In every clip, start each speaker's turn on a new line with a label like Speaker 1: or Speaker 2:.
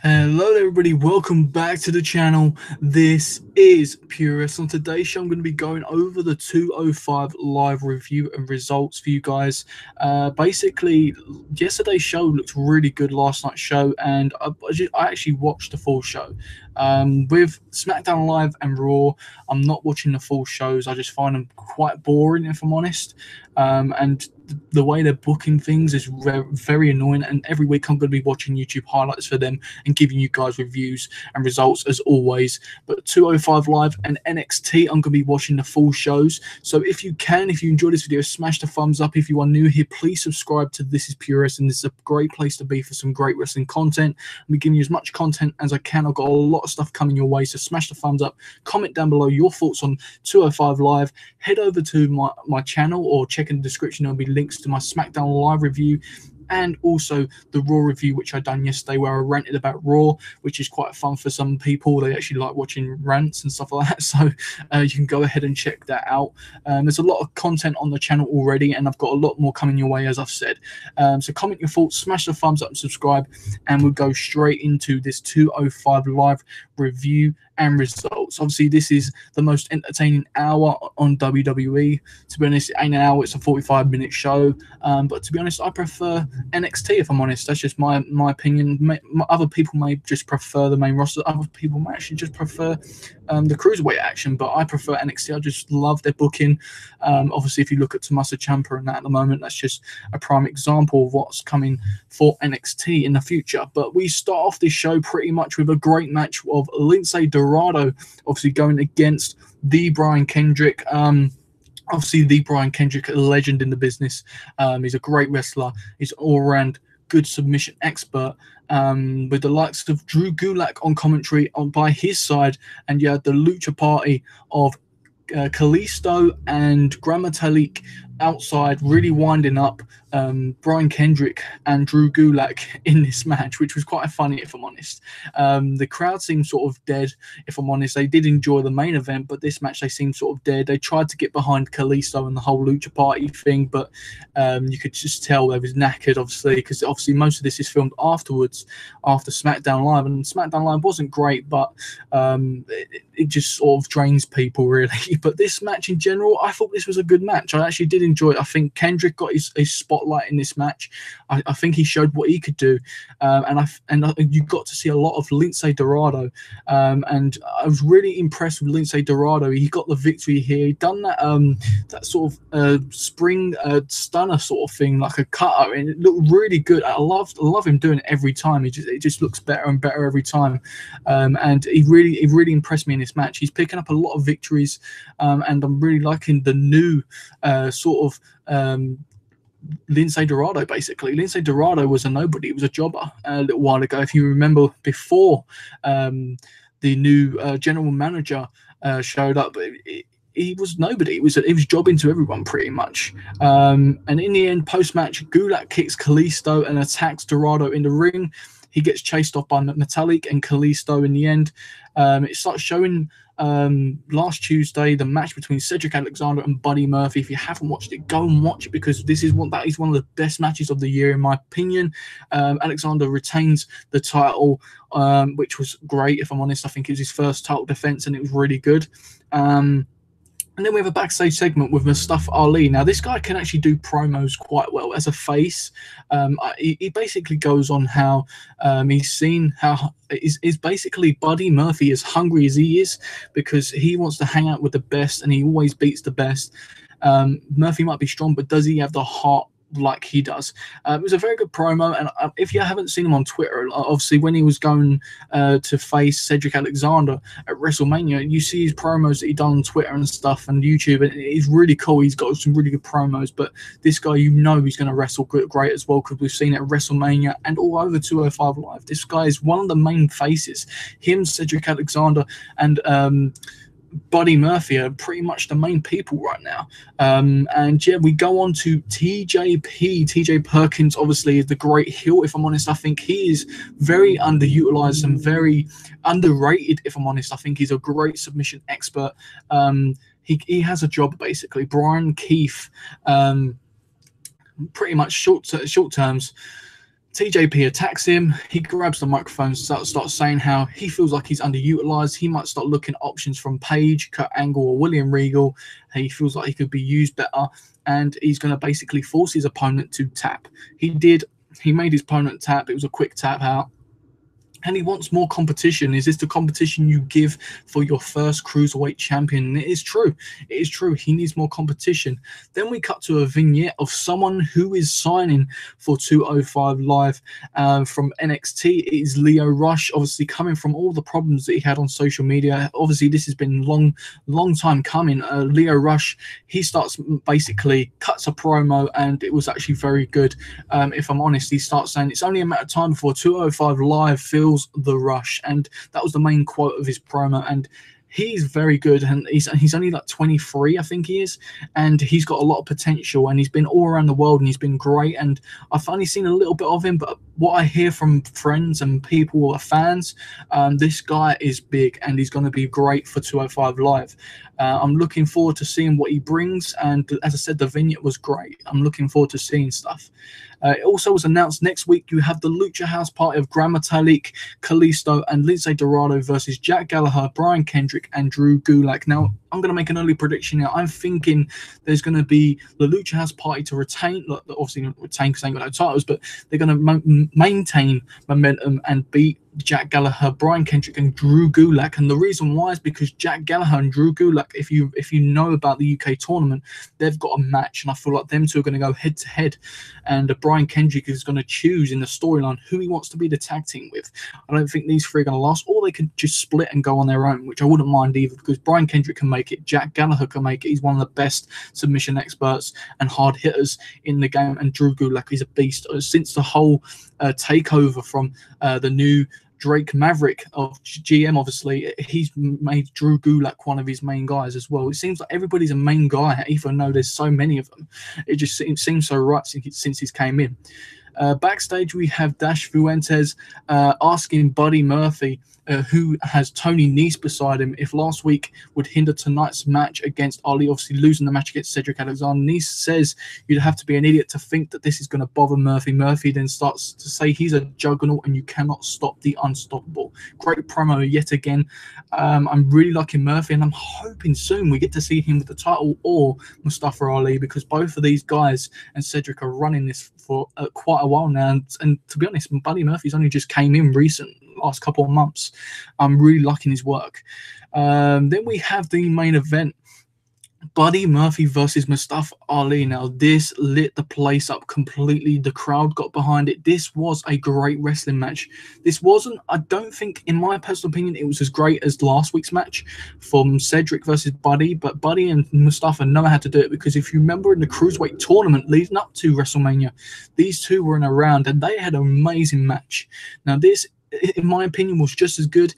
Speaker 1: Hello everybody, welcome back to the channel. This is Pure Wrestling. On today's show I'm going to be going over the 205 live review and results for you guys. Basically, yesterday's show looked really good, last night's show, and I actually watched the full show. With SmackDown Live and Raw, I'm not watching the full shows. I just find them quite boring, if I'm honest. And the way they're booking things is very annoying, and every week I'm going to be watching YouTube highlights for them and giving you guys reviews and results as always. But 205 Live and NXT, I'm going to be watching the full shows. So if you enjoy this video, smash the thumbs up. If you are new here, please subscribe to This Is Pure Wrestling. This is a great place to be for some great wrestling content. I'm giving you as much content as I can. I've got a lot of stuff coming your way, so smash the thumbs up. Comment down below your thoughts on 205 Live. Head over to my channel or check in the description. There'll be links to my SmackDown Live review and also the Raw review, which I done yesterday, where I ranted about Raw, which is quite fun for some people. They actually like watching rants and stuff like that, so you can go ahead and check that out. There's a lot of content on the channel already, and I've got a lot more coming your way, as I've said. So comment your thoughts, smash the thumbs up and subscribe, and we'll go straight into this 205 Live review and results. Obviously, this is the most entertaining hour on WWE. To be honest, it ain't an hour, it's a 45-minute show. But to be honest, I prefer NXT, if I'm honest. That's just my opinion. Other people may just prefer the main roster. Other people may actually just prefer the cruiserweight action, but I prefer NXT. I just love their booking. Obviously, if you look at Tommaso Ciampa and that at the moment, that's just a prime example of what's coming for NXT in the future. But we start off this show pretty much with a great match of Lince Dorado, obviously going against the Brian Kendrick. Obviously, the Brian Kendrick, a legend in the business. He's a great wrestler. He's an all-round good submission expert, with the likes of Drew Gulak on commentary by his side, and you had the Lucha Party of Kalisto and Gran Metalik outside, really winding up Brian Kendrick and Drew Gulak in this match, which was quite funny, if I'm honest. The crowd seemed sort of dead, if I'm honest. They did enjoy the main event, but this match they seemed sort of dead. They tried to get behind Kalisto and the whole Lucha Party thing, but you could just tell they was knackered, obviously, because obviously most of this is filmed afterwards, after SmackDown Live, and SmackDown Live wasn't great, but it just sort of drains people, really. But this match in general, I thought this was a good match. I actually did enjoy it. I think Kendrick got his spotlight in this match. I think he showed what he could do, and you got to see a lot of Lince Dorado, and I was really impressed with Lince Dorado. He got the victory here. He done that sort of spring stunner sort of thing, like a cutter, and it looked really good. I love him doing it every time. It just looks better and better every time, and he really impressed me in this match. He's picking up a lot of victories, and I'm really liking the new sort of Lince Dorado. Basically, Lince Dorado was a nobody. He was a jobber a little while ago. If you remember, before the new general manager showed up, he was nobody. He was jobbing to everyone pretty much. And in the end, post-match, Gulak kicks Kalisto and attacks Dorado in the ring. He gets chased off by Metalik and Kalisto in the end. It starts showing last Tuesday the match between Cedric Alexander and Buddy Murphy. If you haven't watched it, go and watch it, because that is one of the best matches of the year, in my opinion. Alexander retains the title, which was great, if I'm honest. I think it was his first title defense, and it was really good. And then we have a backstage segment with Mustafa Ali. Now, this guy can actually do promos quite well as a face. He basically goes on how he's seen how is basically Buddy Murphy as hungry as he is, because he wants to hang out with the best, and he always beats the best. Murphy might be strong, but does he have the heart like he does? It was a very good promo, and if you haven't seen him on Twitter, obviously when he was going to face Cedric Alexander at WrestleMania, you see his promos that he done on Twitter and stuff and YouTube, and it's really cool. He's got some really good promos, but this guy, you know, he's going to wrestle great as well, because we've seen it at WrestleMania and all over 205 Live. This guy is one of the main faces. Him, Cedric Alexander, and Buddy Murphy are pretty much the main people right now. And yeah, we go on to TJP. TJ Perkins obviously is the great heel. If I'm honest, I think he is very underutilized and very underrated. If I'm honest, I think he's a great submission expert. He has a job, basically. Brian Keith, pretty much short terms, TJP attacks him. He grabs the microphone, starts saying how he feels like he's underutilized. He might start looking at options from Page, Kurt Angle, or William Regal. He feels like he could be used better, and he's going to basically force his opponent to tap. He did. He made his opponent tap. It was a quick tap out. And he wants more competition. Is this the competition you give for your first cruiserweight champion? And it is true. It is true. He needs more competition. Then we cut to a vignette of someone who is signing for 205 Live from NXT. It is Lio Rush, obviously coming from all the problems that he had on social media. Obviously, this has been long time coming. Lio Rush, he starts basically cuts a promo, and it was actually very good. If I'm honest, he starts saying it's only a matter of time before 205 Live feels the rush, and that was the main quote of his promo. And he's very good, and he's only like 23, I think he is, and he's got a lot of potential, and he's been all around the world, and he's been great. And I've only seen a little bit of him, but what I hear from friends and people who are fans, this guy is big, and he's going to be great for 205 Live. I'm looking forward to seeing what he brings, and as I said, the vignette was great. I'm looking forward to seeing stuff. It also was announced next week you have the Lucha House Party of Gran Metalik, Kalisto, and Lince Dorado versus Jack Gallagher, Brian Kendrick, and Drew Gulak. Now, I'm going to make an early prediction here. I'm thinking there's going to be the Lucha House Party to retain, obviously not retain because they ain't got no titles, but they're going to maintain momentum and beat Jack Gallagher, Brian Kendrick, and Drew Gulak. And the reason why is because Jack Gallagher and Drew Gulak, if you know about the UK tournament, they've got a match, and I feel like them two are going to go head to head. And Brian Kendrick is going to choose in the storyline who he wants to be the tag team with. I don't think these three are going to last, or they could just split and go on their own, which I wouldn't mind either, because Brian Kendrick can make it, Jack Gallagher can make it. He's one of the best submission experts and hard hitters in the game, and Drew Gulak is a beast. Since the whole takeover from the new Drake Maverick of GM, obviously, he's made Drew Gulak one of his main guys as well. It seems like everybody's a main guy, even though there's so many of them. It just seems so right since he's came in. Backstage, we have Dash Fuentes asking Buddy Murphy, who has Tony Nese beside him, if last week would hinder tonight's match against Ali, obviously losing the match against Cedric Alexander. Nese says you'd have to be an idiot to think that this is going to bother Murphy. Murphy then starts to say he's a juggernaut and you cannot stop the unstoppable. Great promo yet again. I'm really liking Murphy, and I'm hoping soon we get to see him with the title or Mustafa Ali, because both of these guys and Cedric are running this for quite a while now. And to be honest, Buddy Murphy's only just came in last couple of months. I'm really liking his work. Then we have the main event, Buddy Murphy versus Mustafa Ali. Now, this lit the place up completely. The crowd got behind it. This was a great wrestling match. This wasn't, I don't think, in my personal opinion, it was as great as last week's match from Cedric versus Buddy, but Buddy and Mustafa know how to do it, because if you remember in the Cruiserweight tournament leading up to WrestleMania, these two were in a round and they had an amazing match. Now, this, in my opinion, was just as good.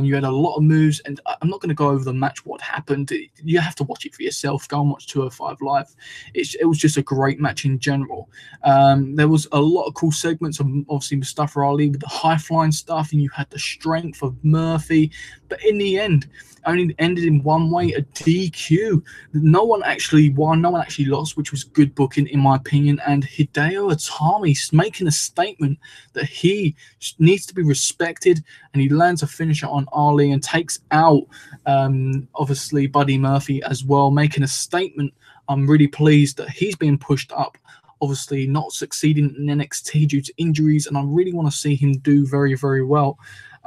Speaker 1: You had a lot of moves, and I'm not going to go over the match, what happened. You have to watch it for yourself. Go and watch 205 Live. It was just a great match in general. There was a lot of cool segments of, obviously, Mustafa Ali with the high-flying stuff, and you had the strength of Murphy. But in the end, only ended in one way, a DQ. No one actually won, no one actually lost, which was good booking in my opinion. And Hideo Itami's making a statement that he needs to be respected, and he lands a finisher on Ali and takes out obviously Buddy Murphy as well, making a statement. I'm really pleased that he's being pushed up, obviously not succeeding in NXT due to injuries, and I really want to see him do very, very well.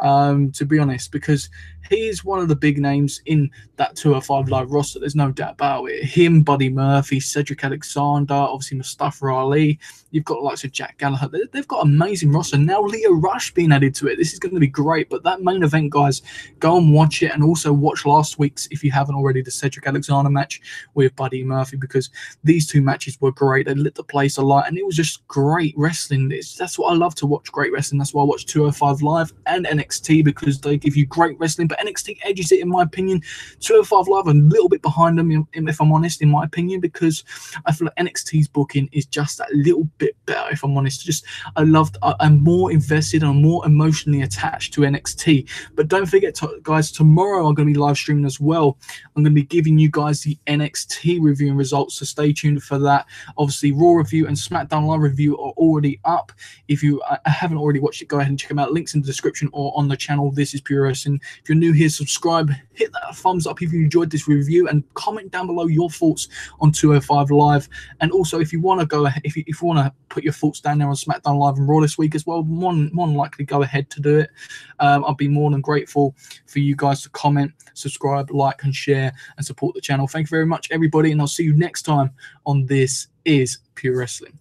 Speaker 1: To be honest, because he is one of the big names in that 205 Live roster. There's no doubt about it. Him, Buddy Murphy, Cedric Alexander, obviously Mustafa Ali. You've got the likes of Jack Gallagher. They've got an amazing roster. Now Lio Rush being added to it. This is going to be great. But that main event, guys, go and watch it, and also watch last week's, if you haven't already, the Cedric Alexander match with Buddy Murphy, because these two matches were great. They lit the place alight, and it was just great wrestling. That's what I love to watch, great wrestling. That's why I watch 205 Live and NXT. NXT because they give you great wrestling, but NXT edges it in my opinion. 205 Live a little bit behind them, if I'm honest, in my opinion, because I feel like NXT's booking is just a little bit better, if I'm honest. I'm more invested and I'm more emotionally attached to NXT. But don't forget, guys, tomorrow I'm going to be live streaming as well. I'm going to be giving you guys the NXT review and results, so stay tuned for that. Obviously, Raw review and SmackDown live review are already up. If you haven't already watched it, go ahead and check them out. Links in the description or on the channel. This is Pure Wrestling. If you're new here, subscribe, hit that thumbs up if you enjoyed this review, and comment down below your thoughts on 205 Live. And also, if you want to go ahead, if you want to put your thoughts down there on SmackDown Live and Raw this week as well, more than likely go ahead to do it. I'll be more than grateful for you guys to comment, subscribe, like, and share, and support the channel. Thank you very much, everybody, and I'll see you next time on This Is Pure Wrestling.